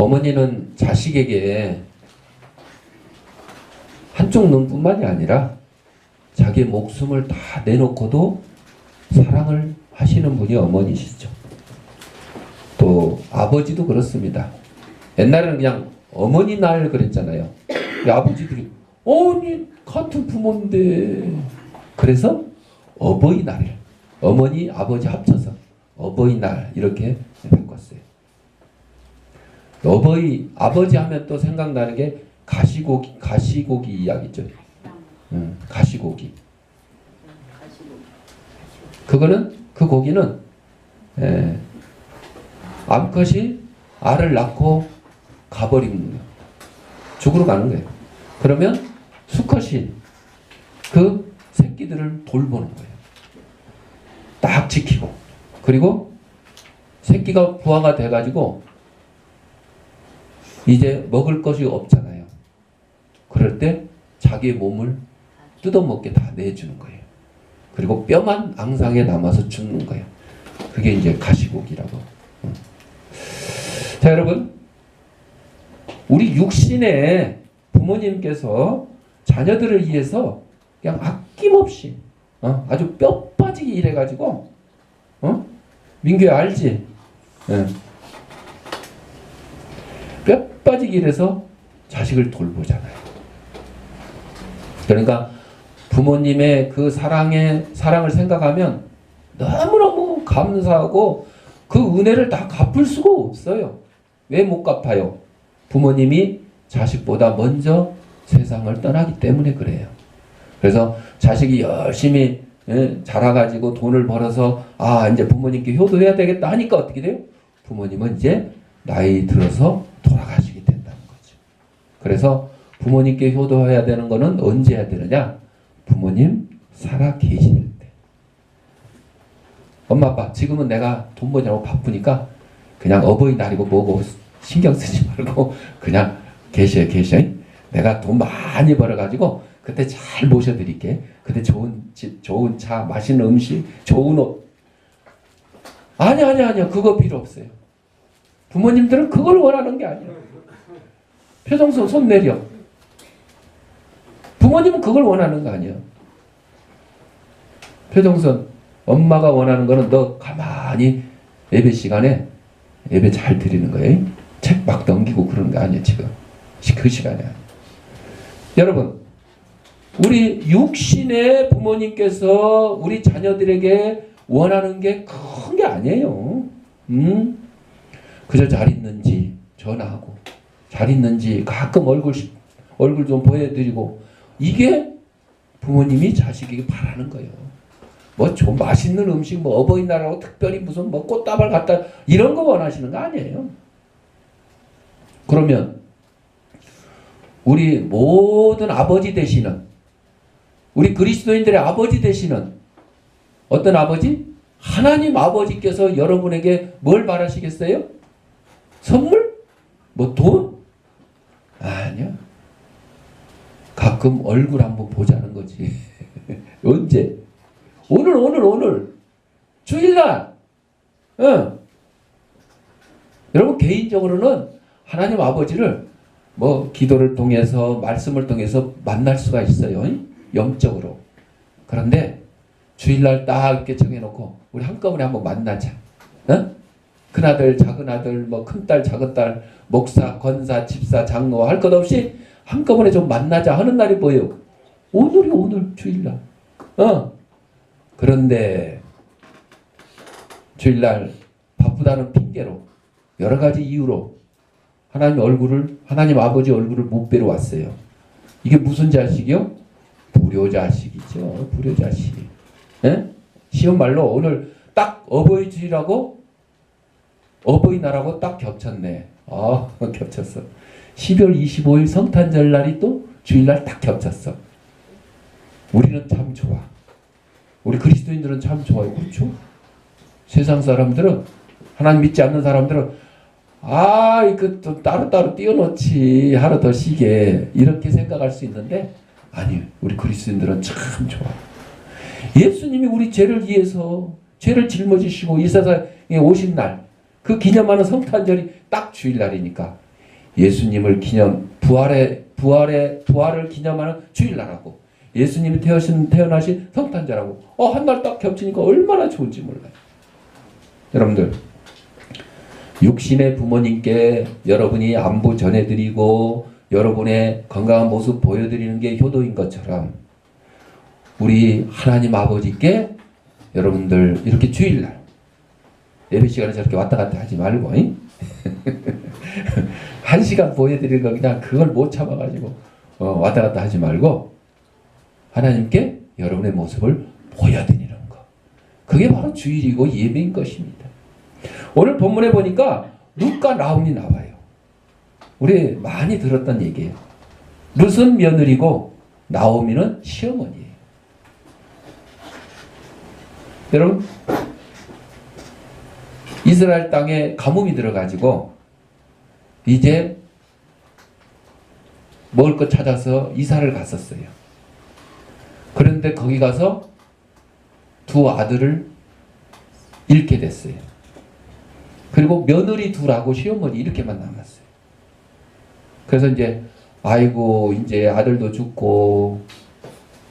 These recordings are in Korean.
어머니는 자식에게 한쪽 눈뿐만이 아니라 자기 목숨을 다 내놓고도 사랑을 하시는 분이 어머니시죠. 또 아버지도 그렇습니다. 옛날에는 그냥 어머니 날 그랬잖아요. 아버지들이 아니 같은 부모인데 그래서 어버이날을 어머니 아버지 합쳐서 어버이날 이렇게 바꿨어요. 아버지 하면 또 생각나는 게 가시고기 이야기죠. 가시고기. 그 고기는 암컷이 알을 낳고 가버리는 거예요. 죽으러 가는 거예요. 그러면 수컷이 그 새끼들을 돌보는 거예요. 딱 지키고. 그리고 새끼가 부화가 돼가지고 이제 먹을 것이 없잖아요. 그럴 때 자기의 몸을 뜯어먹게 다 내주는 거예요. 그리고 뼈만 앙상에 남아서 죽는 거예요. 그게 이제 가시고기라고. 자, 여러분, 우리 육신의 부모님께서 자녀들을 위해서 그냥 아낌없이 아주 뼈 빠지게 일해가지고 민규야 알지? 뼈 빠지게 일해서 자식을 돌보잖아요. 그러니까 부모님의 그 사랑을 생각하면 너무너무 감사하고 그 은혜를 다 갚을 수가 없어요. 왜 못 갚아요? 부모님이 자식보다 먼저 세상을 떠나기 때문에 그래요. 그래서 자식이 열심히 자라가지고 돈을 벌어서 이제 부모님께 효도해야 되겠다 하니까 어떻게 돼요? 부모님은 이제 나이 들어서 돌아가시게 된다는 거죠. 그래서 부모님께 효도해야 되는 거는 언제 해야 되느냐? 부모님 살아 계실 때. 엄마 아빠 지금은 내가 돈 버느라고 바쁘니까 그냥 어버이날이고 뭐고 신경 쓰지 말고 그냥 계셔. 내가 돈 많이 벌어가지고 그때 잘 모셔드릴게. 그때 좋은 집, 좋은 차, 맛있는 음식, 좋은 옷. 아니야. 그거 필요 없어요. 부모님들은 그걸 원하는 게 아니야. 표정선 손 내려. 부모님은 그걸 원하는 거 아니야. 표정선 엄마가 원하는 거는 너 가만히 예배 시간에 예배 잘 드리는 거예요. 책 막 넘기고 그러는 거 아니에요. 지금 그 시간에. 여러분, 우리 육신의 부모님께서 우리 자녀들에게 원하는 게 큰 게 아니에요. 그저 잘 있는지 전화하고 잘 있는지 가끔 얼굴 좀 보여드리고 이게 부모님이 자식에게 바라는 거예요. 뭐 좀 맛있는 음식, 뭐 어버이날하고 특별히 무슨 뭐 꽃다발 갖다 이런 거 원하시는 거 아니에요. 그러면 우리 모든 아버지 되시는 우리 그리스도인들의 아버지 되시는 어떤 아버지? 하나님 아버지께서 여러분에게 뭘 바라시겠어요? 선물? 뭐 돈? 아니요. 가끔 얼굴 한번 보자는 거지. 언제? 오늘 주일날. 여러분 개인적으로는 하나님 아버지를 뭐 기도를 통해서 말씀을 통해서 만날 수가 있어요. 영적으로. 그런데 주일날 딱 이렇게 정해놓고 우리 한꺼번에 한번 만나자. 큰아들 작은아들 뭐 큰딸 작은딸 목사 권사 집사 장로 할 것 없이 한꺼번에 좀 만나자 하는 날이 뭐예요? 오늘 주일날. 그런데 주일날 바쁘다는 핑계로 여러 가지 이유로 하나님 아버지 얼굴을 못 뵈러 왔어요. 이게 무슨 자식이요? 불효자식이죠. 불효자식. 쉬운 말로 오늘 딱 어버이주일하고 어버이날하고 딱 겹쳤네. 겹쳤어. 12월 25일 성탄절 날이 또 주일날 딱 겹쳤어. 우리는 참 좋아. 우리 그리스도인들은 참 좋아요. 그렇죠? 세상 사람들은 하나님 믿지 않는 사람들은 이거 또 따로따로 띄워놓지 하루 더 쉬게 이렇게 생각할 수 있는데 아니요. 우리 그리스도인들은 참 좋아. 예수님이 우리 죄를 위해서 죄를 짊어지시고 이 세상에 오신 날 그 기념하는 성탄절이 딱 주일날이니까 예수님을 부활을 기념하는 주일날하고 예수님이 태어나신 성탄절하고 한 날 딱 겹치니까 얼마나 좋은지 몰라요. 여러분들, 육신의 부모님께 여러분이 안부 전해드리고 여러분의 건강한 모습 보여드리는 게 효도인 것처럼 우리 하나님 아버지께 여러분들 이렇게 주일날 예배 시간에 저렇게 왔다 갔다 하지 말고 1시간 보여드릴 거 그냥 그걸 못 참아가지고 왔다 갔다 하지 말고 하나님께 여러분의 모습을 보여드리는 거. 그게 바로 주일이고 예배인 것입니다. 오늘 본문에 보니까 룻과 나홈이 나와요. 우리 많이 들었던 얘기예요. 룻은 며느리고 나홈이는 시어머니예요. 여러분, 이스라엘 땅에 가뭄이 들어가지고 이제 먹을 것 찾아서 이사를 갔었어요. 그런데 거기 가서 두 아들을 잃게 됐어요. 그리고 며느리 둘하고 시어머니 이렇게만 남았어요. 그래서 이제 아이고 이제 아들도 죽고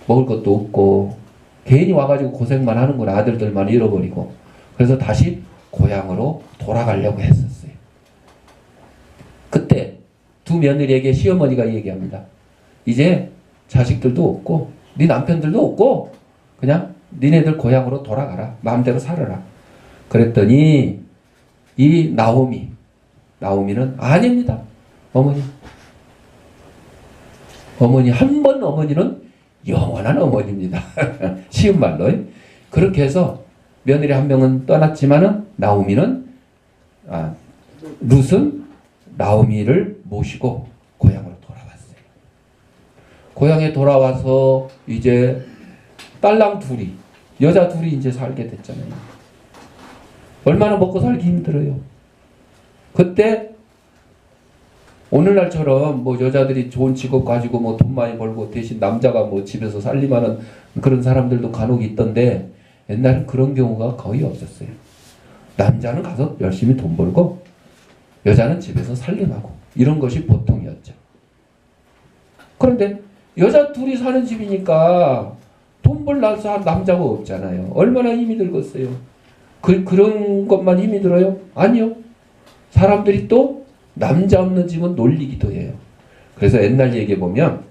먹을 것도 없고 괜히 와가지고 고생만 하는구나. 아들들만 잃어버리고. 그래서 다시 고향으로 돌아가려고 했었어요. 그때 두 며느리에게 시어머니가 얘기합니다. 이제 자식들도 없고 네 남편들도 없고 그냥 니네들 고향으로 돌아가라. 마음대로 살아라. 그랬더니 이 나오미는 아닙니다. 어머니 한 번 어머니는 영원한 어머니입니다. 쉬운 말로. 그렇게 해서 며느리 한 명은 떠났지만은 룻은 나오미를 모시고 고향으로 돌아왔어요. 고향에 돌아와서 이제 딸랑 둘이, 여자 둘이 이제 살게 됐잖아요. 얼마나 먹고 살기 힘들어요. 그때 오늘날처럼 뭐 여자들이 좋은 직업 가지고 뭐 돈 많이 벌고 대신 남자가 뭐 집에서 살림하는 그런 사람들도 간혹 있던데 옛날엔 그런 경우가 거의 없었어요. 남자는 가서 열심히 돈 벌고 여자는 집에서 살림하고 이런 것이 보통이었죠. 그런데 여자 둘이 사는 집이니까 돈 벌 남자가 없잖아요. 얼마나 힘이 들겠어요. 그런 것만 힘이 들어요? 아니요. 사람들이 또 남자 없는 집은 놀리기도 해요. 그래서 옛날 얘기에 보면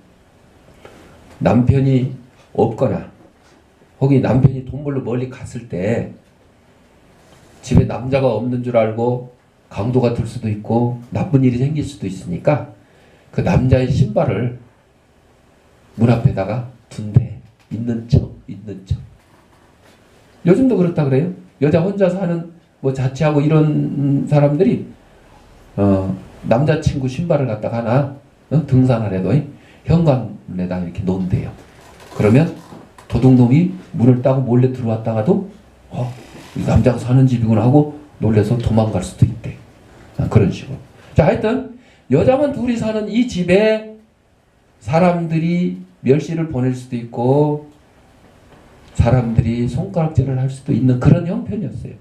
남편이 없거나 혹은 남편이 돈 벌러 멀리 갔을 때 집에 남자가 없는 줄 알고 강도가 들 수도 있고 나쁜 일이 생길 수도 있으니까 그 남자의 신발을 문 앞에다가 둔대. 있는 척. 요즘도 그렇다 그래요. 여자 혼자 사는 뭐 자취하고 이런 사람들이 남자친구 신발을 갖다가 하나 등산하래도 현관에다 이렇게 놓은대요. 그러면 도둑놈이 문을 따고 몰래 들어왔다가도 이 남자가 사는 집이구나 하고 놀래서 도망갈 수도 있대. 그런 식으로. 자, 하여튼 여자만 둘이 사는 이 집에 사람들이 멸시를 보낼 수도 있고 사람들이 손가락질을 할 수도 있는 그런 형편이었어요.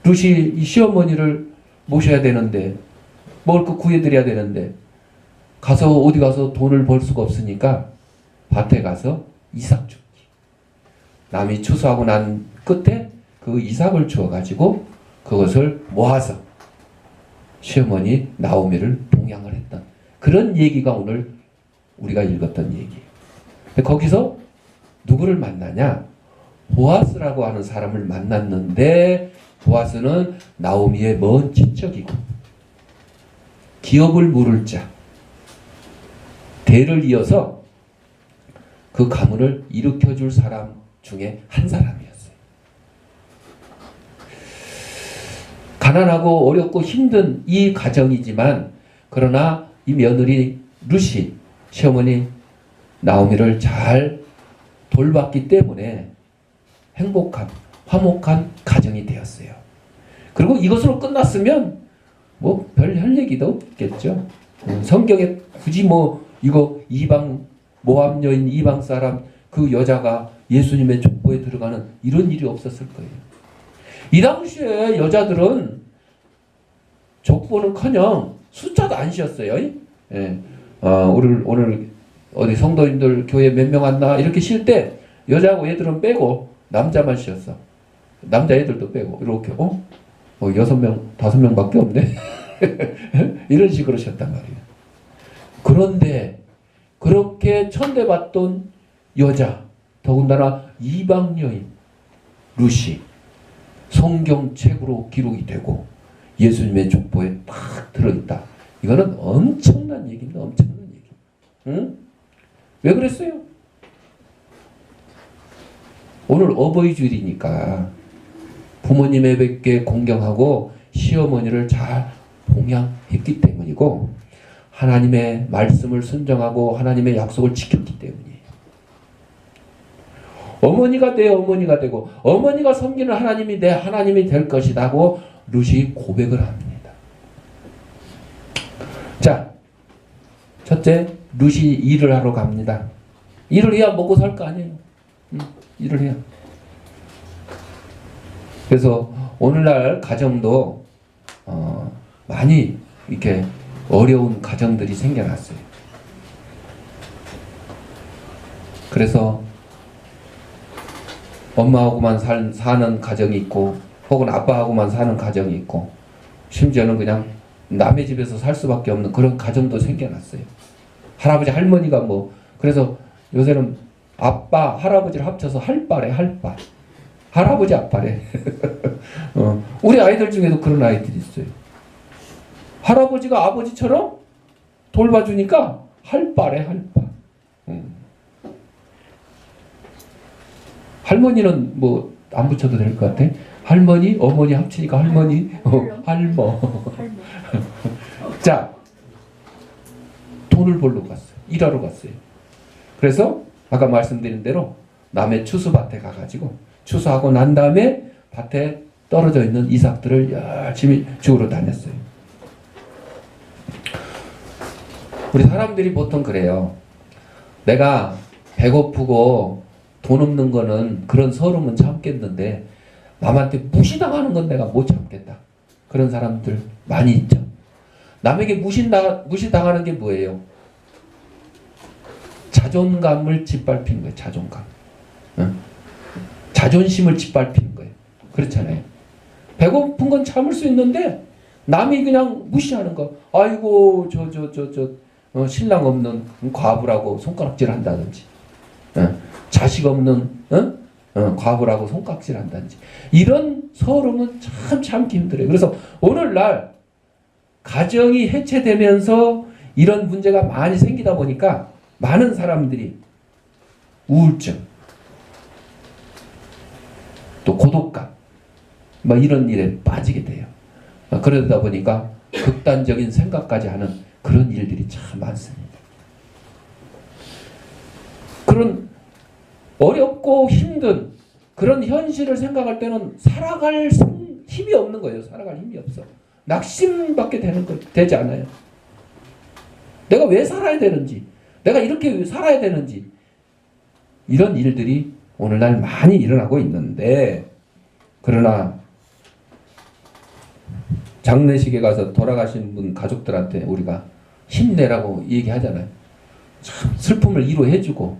룻이 이 시어머니를 모셔야 되는데 먹을 거 구해드려야 되는데 어디 가서 돈을 벌 수가 없으니까 밭에 가서 이삭 줍기. 남이 추수하고 난 끝에 그 이삭을 주어가지고 그것을 모아서 시어머니 나오미를 봉양을 했던 그런 얘기가 오늘 우리가 읽었던 얘기예요. 거기서 누구를 만나냐? 보아스라고 하는 사람을 만났는데 보아스는 나오미의 먼 친척이고 기업을 물을 자, 대를 이어서 그 가문을 일으켜줄 사람 중에 한 사람이었어요. 가난하고 어렵고 힘든 이 가정이지만 그러나 이 며느리 룻이 시어머니 나오미를 잘 돌봤기 때문에 행복한 화목한 가정이 되었어요. 그리고 이것으로 끝났으면 뭐 별 할 얘기도 없겠죠. 성경에 굳이 뭐 이거 이방 모압 여인 이방 사람 그 여자가 예수님의 족보에 들어가는 이런 일이 없었을 거예요. 이 당시에 여자들은 족보는커녕 숫자도 안 쉬었어요. 예. 오늘 어디 성도님들 교회 몇 명 왔나 이렇게 쉴 때 여자하고 애들은 빼고 남자만 쉬었어. 남자 애들도 빼고 이렇게 6명 5명밖에 없네. 이런 식으로 쉬었단 말이에요. 그런데 그렇게 천대받던 여자, 더군다나 이방 여인 루시, 성경책으로 기록이 되고 예수님의 족보에 딱 들어있다. 이거는 엄청난 얘기입니다. 엄청난 얘기. 응? 왜 그랬어요? 오늘 어버이 주일이니까 부모님에게 공경하고 시어머니를 잘 봉양했기 때문이고 하나님의 말씀을 순종하고 하나님의 약속을 지켰기 때문이에요. 어머니가 내 어머니가 되고 어머니가 섬기는 하나님이 내 하나님이 될 것이라고 룻이 고백을 합니다. 자, 첫째, 룻이 일을 하러 갑니다. 일을 해야 먹고 살 거 아니에요. 일을 해야. 그래서 오늘날 가정도 많이 이렇게 어려운 가정들이 생겨났어요. 그래서 엄마하고만 사는 가정이 있고 혹은 아빠하고만 사는 가정이 있고 심지어는 그냥 남의 집에서 살 수밖에 없는 그런 가정도 생겨났어요. 할아버지 할머니가 그래서 요새는 아빠 할아버지를 합쳐서 할바래. 할바. 할아버지 아빠래. 우리 아이들 중에도 그런 아이들이 있어요. 할아버지가 아버지처럼 돌봐주니까 할바래. 할바. 할머니는 안 붙여도 될 것 같아. 할머니, 어머니 합치니까 할머니, 할머. 자, 돈을 벌러 갔어요. 일하러 갔어요. 그래서 아까 말씀드린 대로 남의 추수밭에 가가지고 추수하고 난 다음에 밭에 떨어져 있는 이삭들을 열심히 주우러 다녔어요. 우리 사람들이 보통 그래요. 내가 배고프고 돈 없는 거는 그런 서름은 참겠는데 남한테 무시당하는 건 내가 못 참겠다. 그런 사람들 많이 있죠. 남에게 무시당하는 게 뭐예요? 자존감을 짓밟히는 거예요. 자존감. 응? 자존심을 짓밟히는 거예요. 그렇잖아요. 배고픈 건 참을 수 있는데 남이 그냥 무시하는 거. 아이고 신랑 없는 과부라고 손가락질 한다든지 자식 없는 과부라고 손가락질 한다든지 이런 서름은 참 참기 힘들어요. 그래서 오늘날 가정이 해체되면서 이런 문제가 많이 생기다 보니까 많은 사람들이 우울증 또 고독감 이런 일에 빠지게 돼요. 그러다 보니까 극단적인 생각까지 하는 그런 일들이 참 많습니다. 그런 어렵고 힘든 그런 현실을 생각할 때는 살아갈 힘이 없는 거예요. 살아갈 힘이 없어. 낙심밖에 되지 않아요. 내가 왜 살아야 되는지, 내가 이렇게 살아야 되는지 이런 일들이 오늘날 많이 일어나고 있는데 그러나 장례식에 가서 돌아가신 분 가족들한테 우리가 힘내라고 얘기하잖아요. 참 슬픔을 위로해주고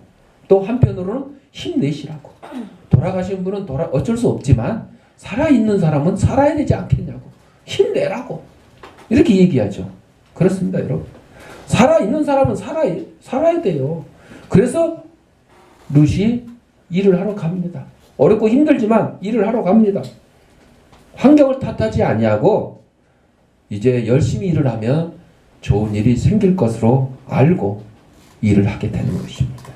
또 한편으로는 힘내시라고. 돌아가신 분은 어쩔 수 없지만 살아있는 사람은 살아야 되지 않겠냐고. 힘내라고. 이렇게 얘기하죠. 그렇습니다, 여러분. 살아있는 사람은 살아야 돼요. 그래서 룻이 일을 하러 갑니다. 어렵고 힘들지만 일을 하러 갑니다. 환경을 탓하지 아니하고 이제 열심히 일을 하면 좋은 일이 생길 것으로 알고 일을 하게 되는 것입니다.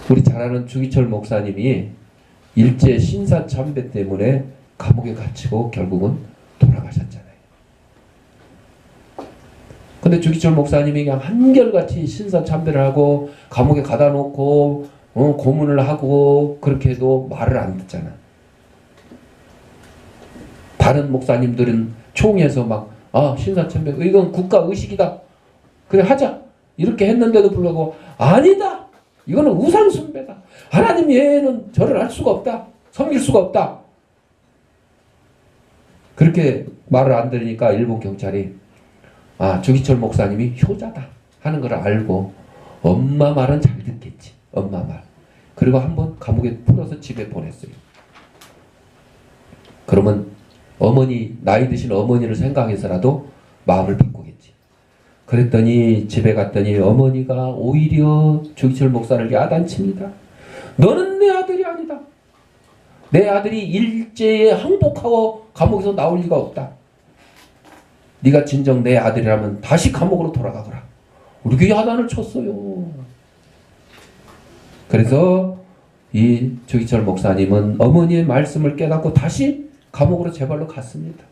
우리 잘 아는 주기철 목사님이 일제 신사참배 때문에 감옥에 갇히고 결국은 돌아가셨잖아요. 근데 주기철 목사님이 그냥 한결같이 신사참배를 하고 감옥에 가다 놓고 고문을 하고 그렇게 해도 말을 안 듣잖아. 다른 목사님들은 총에서 신사참배 이건 국가의식이다. 그래 하자. 이렇게 했는데도 불구하고 아니다. 이거는 우상숭배다. 하나님 외에는 절을 할 수가 없다. 섬길 수가 없다. 그렇게 말을 안 들으니까 일본 경찰이 조기철 목사님이 효자다 하는 걸 알고 엄마 말은 잘 듣겠지. 엄마 말. 그리고 한번 감옥에 풀어서 집에 보냈어요. 그러면 어머니, 나이 드신 어머니를 생각해서라도 마음을 바꾸겠지. 그랬더니 집에 갔더니 어머니가 오히려 조기철 목사를 야단칩니다. 너는 내 아들이 아니다. 내 아들이 일제에 항복하고 감옥에서 나올 리가 없다. 네가 진정 내 아들이라면 다시 감옥으로 돌아가거라. 이렇게 야단을 쳤어요. 그래서 이 조기철 목사님은 어머니의 말씀을 깨닫고 다시 감옥으로 제발로 갔습니다.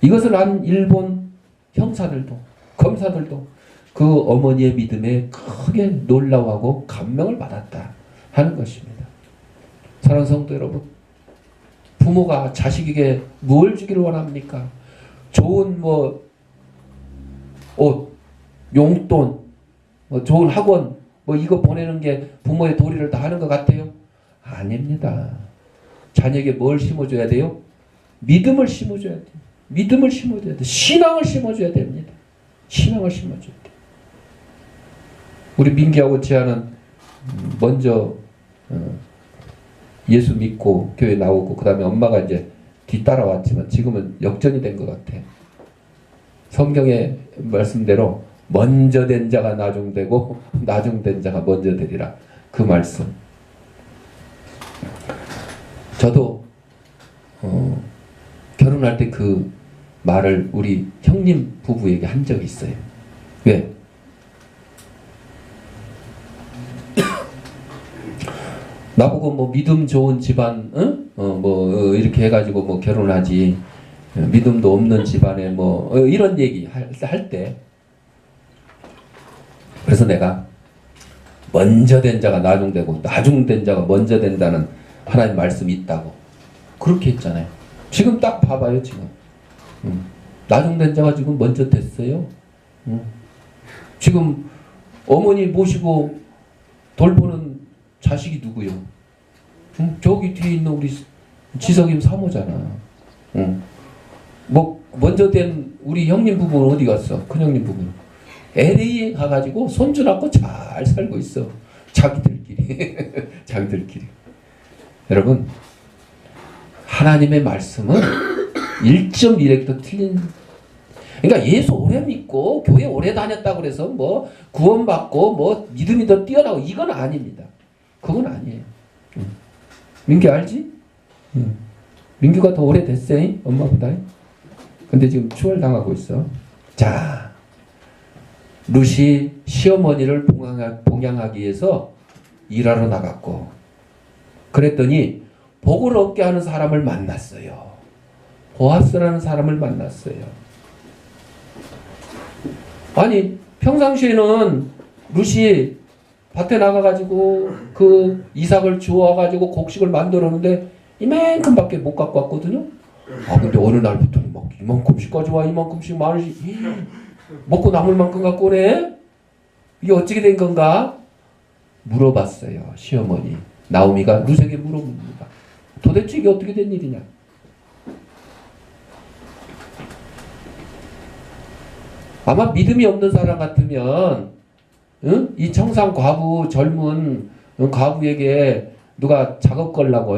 이것을 안 일본 형사들도 검사들도 그 어머니의 믿음에 크게 놀라워하고 감명을 받았다 하는 것입니다. 사랑하는 성도 여러분, 부모가 자식에게 뭘 주기를 원합니까? 좋은 옷, 용돈, 좋은 학원 이거 보내는 게 부모의 도리를 다 하는 것 같아요? 아닙니다. 자녀에게 뭘 심어줘야 돼요? 믿음을 심어줘야 돼요. 믿음을 심어줘야 돼요. 신앙을 심어줘야 됩니다. 신앙을 심어줘야 돼요. 우리 민기하고 지아는 먼저 예수 믿고 교회 나오고 그 다음에 엄마가 이제 뒤따라왔지만 지금은 역전이 된 것 같아. 성경의 말씀대로 먼저 된 자가 나중되고 나중된 자가 먼저 되리라. 그 말씀. 저도 결혼할 때 그 말을 우리 형님 부부에게 한 적이 있어요. 왜? 나보고 믿음 좋은 집안, 이렇게 해가지고 결혼하지. 믿음도 없는 집안에 이런 얘기 할 때. 그래서 내가 먼저 된 자가 나중되고 나중된 자가 먼저 된다는 하나님 말씀이 있다고. 그렇게 했잖아요. 지금 딱 봐봐요, 지금. 나중된 자가 지금 먼저 됐어요. 지금 어머니 모시고 돌보는 자식이 누구요? 저기 뒤에 있는 우리 지석임 사모잖아. 먼저 된 우리 형님 부부는 어디 갔어? 큰형님 부부는 LA에 가가지고 손주 낳고 잘 살고 있어. 자기들끼리. 자기들끼리. 여러분, 하나님의 말씀은 1.1획도 틀린. 그러니까 예수 오래 믿고 교회 오래 다녔다고 그래서 구원받고 믿음이 더 뛰어나고 이건 아닙니다. 그건 아니에요. 민규 알지? 민규가 더 오래 됐어요, 엄마보다. 근데 지금 추월당하고 있어. 자, 룻이 시어머니를 봉양하기 위해서 일하러 나갔고, 그랬더니 복을 얻게 하는 사람을 만났어요. 보아스라는 사람을 만났어요. 아니, 평상시에는 룻이 밭에 나가가지고 그 이삭을 주워가지고 곡식을 만들었는데 이만큼밖에 못 갖고 왔거든요. 근데 어느 날부터는 이만큼씩 가져와, 이만큼씩 많이 먹고 남을 만큼 갖고 오네. 이게 어떻게 된 건가? 물어봤어요. 시어머니 나오미가 룻에게 물어봅니다. 도대체 이게 어떻게 된 일이냐? 아마 믿음이 없는 사람 같으면 이 청상 과부, 젊은 과부에게 누가 작업 걸라고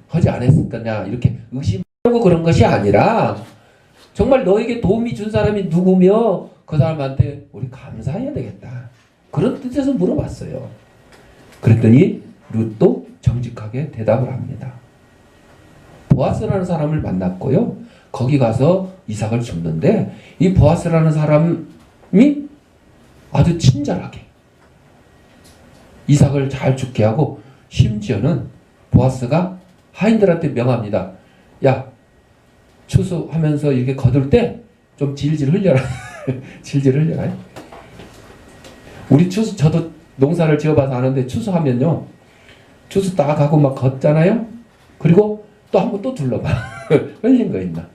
하지 않았을 거냐 이렇게 의심하고 그런 것이 아니라 정말 너에게 도움이 준 사람이 누구며 그 사람한테 우리 감사해야 되겠다. 그런 뜻에서 물어봤어요. 그랬더니 룻도 정직하게 대답을 합니다. 보아스라는 사람을 만났고요. 거기 가서 이삭을 줍는데 이 보아스라는 사람이 아주 친절하게 이삭을 잘 죽게 하고 심지어는 보아스가 하인들한테 명합니다. 야, 추수하면서 이렇게 거둘 때 좀 질질 흘려라. 질질 흘려라. 우리 추수, 저도 농사를 지어봐서 아는데 추수하면요. 추수 딱 하고 막 걷잖아요. 그리고 또 한번 또 둘러봐. 흘린 거 있나.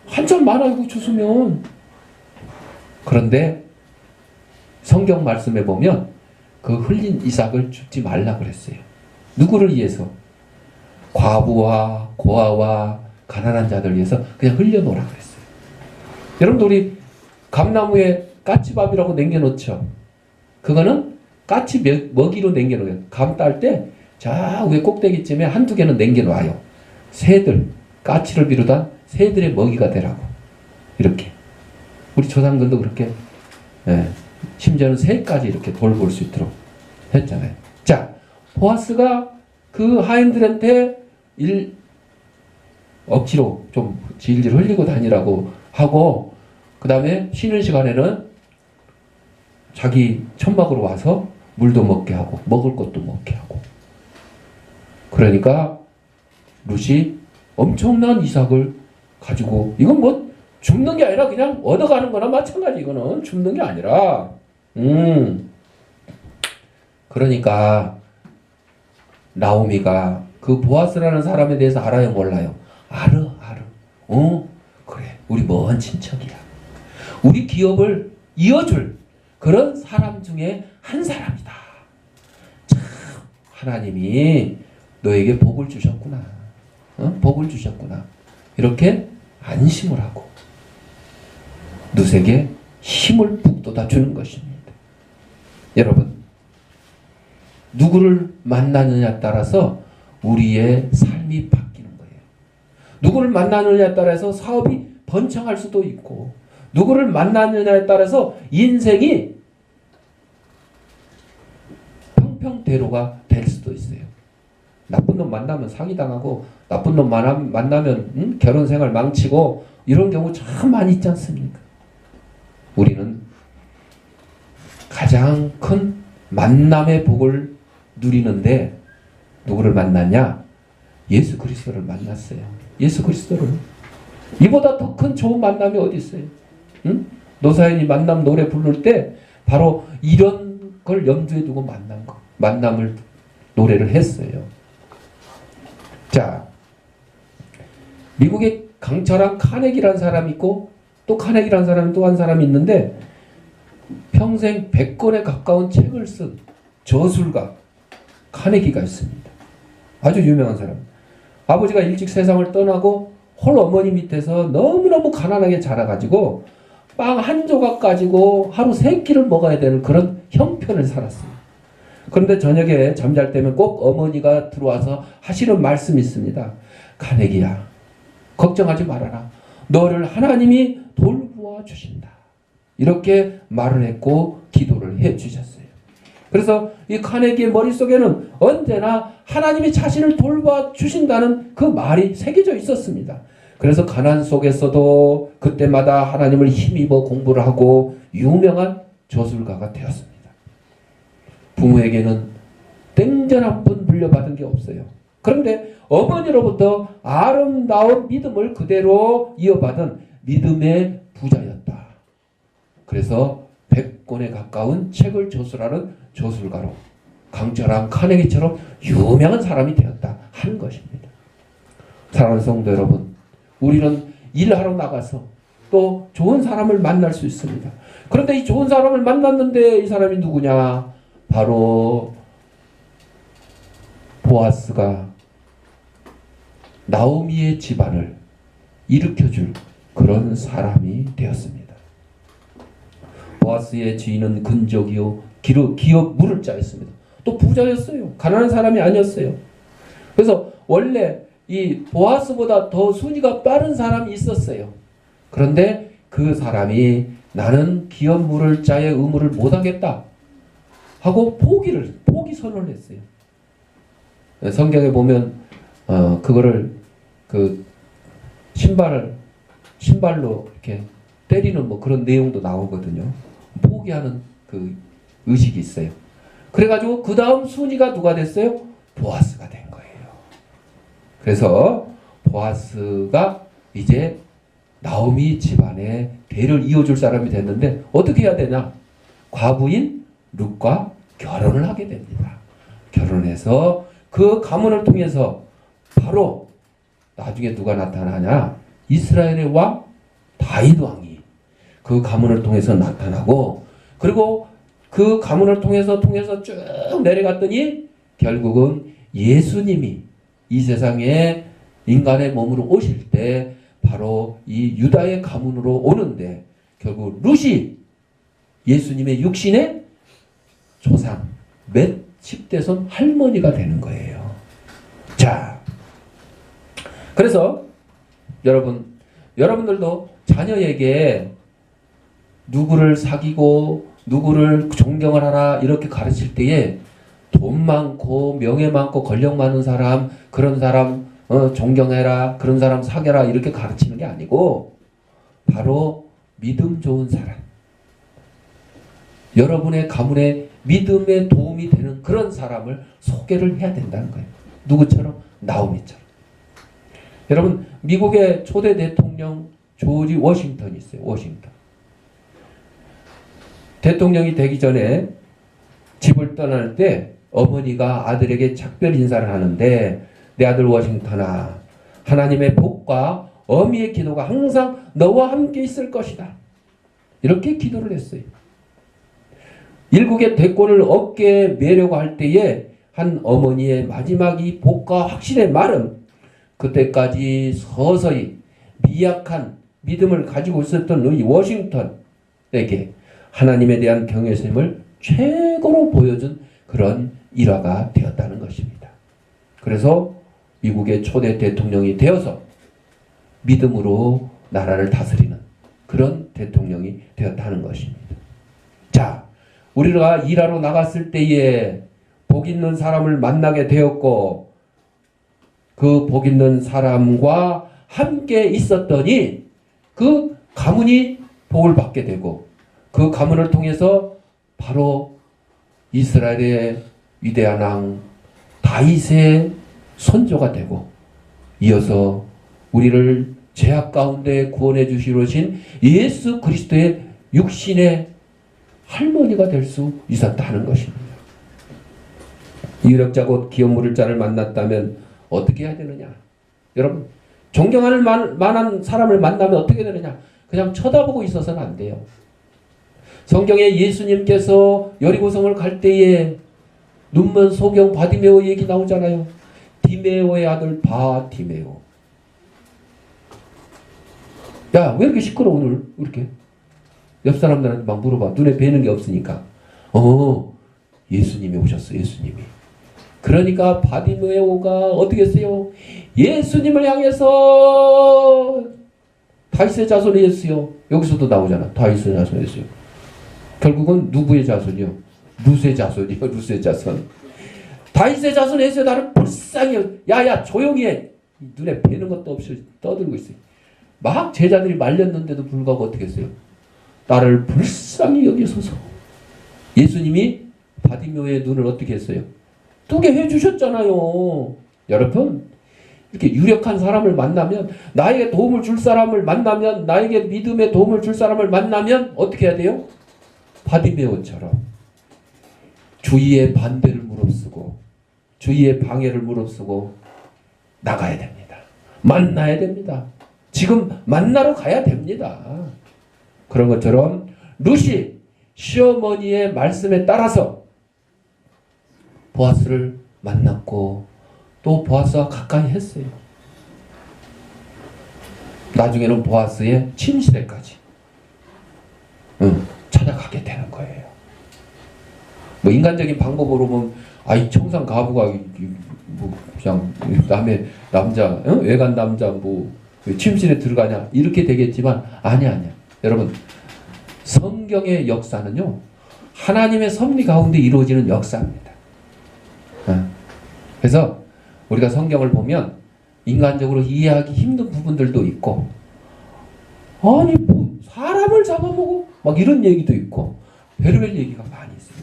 한참 많아요, 추수면. 그런데 성경 말씀에 보면 그 흘린 이삭을 줍지 말라 그랬어요. 누구를 위해서? 과부와 고아와 가난한 자들 위해서 그냥 흘려놓으라 그랬어요. 여러분들 우리 감나무에 까치밥이라고 남겨놓죠. 그거는 까치 먹이로 남겨놓아요. 감 딸 때 저 위에 꼭대기쯤에 한두 개는 남겨놔요. 새들, 까치를 비롯한 새들의 먹이가 되라고. 이렇게. 우리 조상들도 그렇게, 예, 심지어는 새까지 이렇게 돌볼 수 있도록 했잖아요. 자, 보아스가 그 하인들한테 억지로 좀 질질 흘리고 다니라고 하고, 그 다음에 쉬는 시간에는 자기 천막으로 와서 물도 먹게 하고 먹을 것도 먹게 하고. 그러니까 룻이 엄청난 이삭을 가지고, 이건 뭐 죽는 게 아니라 그냥 얻어가는 거나 마찬가지. 이거는 죽는 게 아니라 그러니까 나오미가 그 보아스라는 사람에 대해서 알아요, 몰라요? 알아. 그래, 우리 먼 친척이야. 우리 기업을 이어줄 그런 사람 중에 한 사람이다. 참, 하나님이 너에게 복을 주셨구나. 복을 주셨구나. 이렇게 안심을 하고 룻에게 힘을 북돋아 주는 것입니다. 여러분, 누구를 만나느냐에 따라서 우리의 삶이 바뀌는 거예요. 누구를 만나느냐에 따라서 사업이 번창할 수도 있고, 누구를 만나느냐에 따라서 인생이 평평대로가 될 수도 있어요. 나쁜 놈 만나면 사기당하고, 나쁜 놈 만나면 결혼생활 망치고, 이런 경우 참 많이 있지 않습니까? 우리는 가장 큰 만남의 복을 누리는데 누구를 만났냐? 예수 그리스도를 만났어요. 예수 그리스도를. 이보다 더 큰 좋은 만남이 어디 있어요? 응? 노사연이 만남 노래 부를 때 바로 이런 걸 염두에 두고 만남을 노래를 했어요. 자, 미국에 강철한 카네기라는 사람이 있고, 또 카네기라는 사람이 또 한 사람이 있는데, 평생 100권에 가까운 책을 쓴 저술가 카네기가 있습니다. 아주 유명한 사람. 아버지가 일찍 세상을 떠나고 홀 어머니 밑에서 너무너무 가난하게 자라가지고 빵 한 조각 가지고 하루 3끼를 먹어야 되는 그런 형편을 살았어요. 그런데 저녁에 잠잘 때면 꼭 어머니가 들어와서 하시는 말씀이 있습니다. 카네기야, 걱정하지 말아라. 너를 하나님이 돌보아 주신다. 이렇게 말을 했고 기도를 해 주셨어요. 그래서 이 카네기의 머릿속에는 언제나 하나님이 자신을 돌봐 주신다는 그 말이 새겨져 있었습니다. 그래서 가난 속에서도 그때마다 하나님을 힘입어 공부를 하고 유명한 저술가가 되었습니다. 부모에게는 땡전 한 푼 물려받은 게 없어요. 그런데 어머니로부터 아름다운 믿음을 그대로 이어받은 믿음의 부자였다. 그래서 100권에 가까운 책을 저술하는 저술가로 강철한 카네기처럼 유명한 사람이 되었다 하는 것입니다. 사랑하는 성도 여러분, 우리는 일하러 나가서 또 좋은 사람을 만날 수 있습니다. 그런데 이 좋은 사람을 만났는데 이 사람이 누구냐? 바로 보아스가 나오미의 집안을 일으켜줄 그런 사람이 되었습니다. 보아스의 주인은 근족이요 기업 물을 자였습니다. 또 부자였어요. 가난한 사람이 아니었어요. 그래서 원래 이 보아스보다 더 순위가 빠른 사람이 있었어요. 그런데 그 사람이 나는 기업 물을 자의 의무를 못하겠다 하고 포기 선언을 했어요. 성경에 보면 그거를 그 신발로 이렇게 때리는 뭐 그런 내용도 나오거든요. 포기하는 그 의식이 있어요. 그래가지고 그 다음 순위가 누가 됐어요? 보아스가 된 거예요. 그래서 보아스가 이제 나오미 집안의 대를 이어줄 사람이 됐는데 어떻게 해야 되냐? 과부인 룻과 결혼을 하게 됩니다. 결혼해서 그 가문을 통해서 바로 나중에 누가 나타나냐? 이스라엘의 왕 다윗 왕이 그 가문을 통해서 나타나고, 그리고 그 가문을 통해서 쭉 내려갔더니 결국은 예수님이 이 세상에 인간의 몸으로 오실 때 바로 이 유다의 가문으로 오는데 결국 룻이 예수님의 육신의 조상 몇10대손 할머니가 되는 거예요. 자, 그래서 여러분들도 자녀에게 누구를 사귀고 누구를 존경을 하라 이렇게 가르칠 때에 돈 많고 명예 많고 권력 많은 사람 그런 사람 존경해라 그런 사람 사귀라 이렇게 가르치는 게 아니고 바로 믿음 좋은 사람 여러분의 가문에 믿음에 도움이 되는 그런 사람을 소개를 해야 된다는 거예요. 누구처럼? 나오미처럼. 여러분 미국의 초대 대통령 조지 워싱턴이 있어요. 워싱턴. 대통령이 되기 전에 집을 떠날 때 어머니가 아들에게 작별 인사를 하는데 내 아들 워싱턴아 하나님의 복과 어미의 기도가 항상 너와 함께 있을 것이다. 이렇게 기도를 했어요. 일국의 대권을 얻게 매려고 할 때에 한 어머니의 마지막 이 복과 확신의 말은 그때까지 서서히 미약한 믿음을 가지고 있었던 이 워싱턴에게 하나님에 대한 경외심을 최고로 보여준 그런 일화가 되었다는 것입니다. 그래서 미국의 초대 대통령이 되어서 믿음으로 나라를 다스리는 그런 대통령이 되었다는 것입니다. 자, 우리가 일하러 나갔을 때에 복 있는 사람을 만나게 되었고 그 복 있는 사람과 함께 있었더니 그 가문이 복을 받게 되고 그 가문을 통해서 바로 이스라엘의 위대한 왕 다윗의 선조가 되고 이어서 우리를 죄악 가운데 구원해 주시러 오신 예수 그리스도의 육신의 할머니가 될 수 있었다는 것입니다. 유력자 곧 기업 물을 자를 만났다면 어떻게 해야 되느냐? 여러분 존경할 만한 사람을 만나면 어떻게 되느냐? 그냥 쳐다보고 있어서는 안 돼요. 성경에 예수님께서 여리고성을 갈 때에 눈먼 소경 바디메오 얘기 나오잖아요. 디메오의 아들 바디메오. 야, 왜 이렇게 시끄러워 오늘 이렇게? 옆 사람들한테 막 물어봐. 눈에 뵈는 게 없으니까. 예수님이 오셨어. 예수님이. 그러니까 바디메오가 어떻게 했어요? 예수님을 향해서 다윗의 자손이 예수요. 여기서도 나오잖아. 다윗의 자손이 예수요. 결국은 누구의 자손이요? 룻의 자손이요. 룻의 자손. 다윗의 자손 예수요. 나를 불쌍히 야야 조용히 해. 눈에 뵈는 것도 없이 떠들고 있어요. 막 제자들이 말렸는데도 불구하고 어떻게 했어요? 나를 불쌍히 여기소서. 예수님이 바디메오의 눈을 어떻게 했어요? 뜨게 해주셨잖아요. 여러분 이렇게 유력한 사람을 만나면 나에게 도움을 줄 사람을 만나면 나에게 믿음의 도움을 줄 사람을 만나면 어떻게 해야 돼요? 바디메오처럼 주위의 반대를 무릅쓰고 주위의 방해를 무릅쓰고 나가야 됩니다. 만나야 됩니다. 지금 만나러 가야 됩니다. 그런 것처럼 룻이 시어머니의 말씀에 따라서 보아스를 만났고 또 보아스와 가까이 했어요. 나중에는 보아스의 침실에까지 찾아가게 되는 거예요. 뭐 인간적인 방법으로 보면 아이 청산 가부가 뭐 그냥 남의 남자 외간 남자 뭐 침실에 들어가냐 이렇게 되겠지만 아니야. 여러분 성경의 역사는요 하나님의 섭리 가운데 이루어지는 역사입니다. 그래서 우리가 성경을 보면 인간적으로 이해하기 힘든 부분들도 있고 아니 뭐 사람을 잡아먹어 막 이런 얘기도 있고 별의별 얘기가 많이 있어요.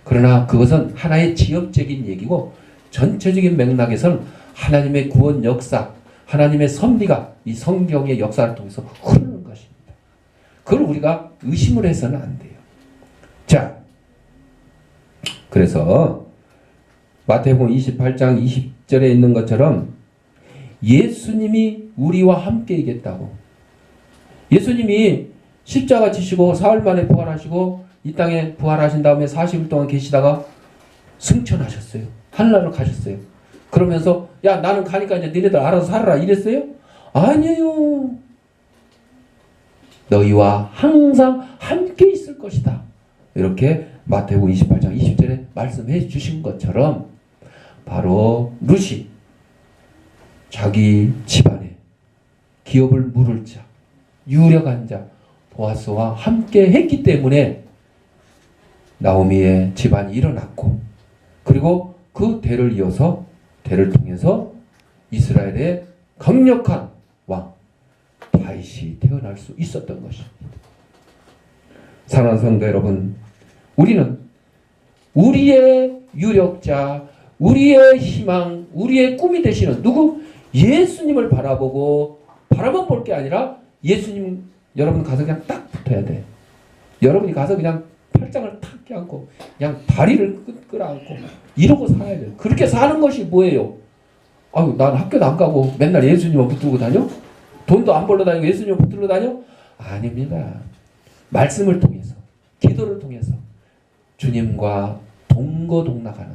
그러나 그것은 하나의 지역적인 얘기고 전체적인 맥락에서는 하나님의 구원 역사 하나님의 섭리가 이 성경의 역사를 통해서 흐르는 것입니다. 그걸 우리가 의심을 해서는 안 돼요. 자, 그래서 마태복음 28장 20절에 있는 것처럼 예수님이 우리와 함께 있겠다고. 예수님이 십자가 지시고 사흘 만에 부활하시고 이 땅에 부활하신 다음에 40일 동안 계시다가 승천하셨어요. 하늘나라로 가셨어요. 그러면서 야 나는 가니까 이제 너희들 알아서 살아라 이랬어요? 아니에요. 너희와 항상 함께 있을 것이다. 이렇게 마태복음 28장 20절에 말씀해 주신 것처럼 바로 룻이 자기 집안에 기업을 물을 자, 유력한 자 보아스와 함께 했기 때문에 나오미의 집안이 일어났고, 그리고 그 대를 이어서 대를 통해서 이스라엘의 강력한 왕 다윗이 태어날 수 있었던 것입니다. 사랑하는 성도 여러분, 우리는 우리의 유력자, 우리의 희망, 우리의 꿈이 되시는 누구? 예수님을 바라보고 바라만 볼 게 아니라 예수님 여러분 가서 그냥 딱 붙어야 돼. 여러분이 가서 그냥 팔짱을 탁 껴안고 그냥 다리를 끌어안고 이러고 살아야 돼. 그렇게 사는 것이 뭐예요? 아유, 난 학교도 안 가고 맨날 예수님만 붙들고 다녀? 돈도 안 벌러 다니고 예수님만 붙들고 다녀? 아닙니다. 말씀을 통해서, 기도를 통해서 주님과 동거동락하는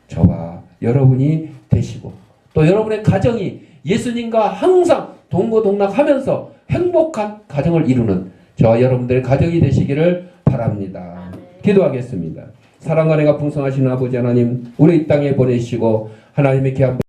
저와 여러분이 되시고, 또 여러분의 가정이 예수님과 항상 동거동락하면서 행복한 가정을 이루는 저와 여러분들의 가정이 되시기를 바랍니다. 기도하겠습니다. 사랑과 은혜가 풍성하신 아버지 하나님, 우리 이 땅에 보내시고 하나님의 귀한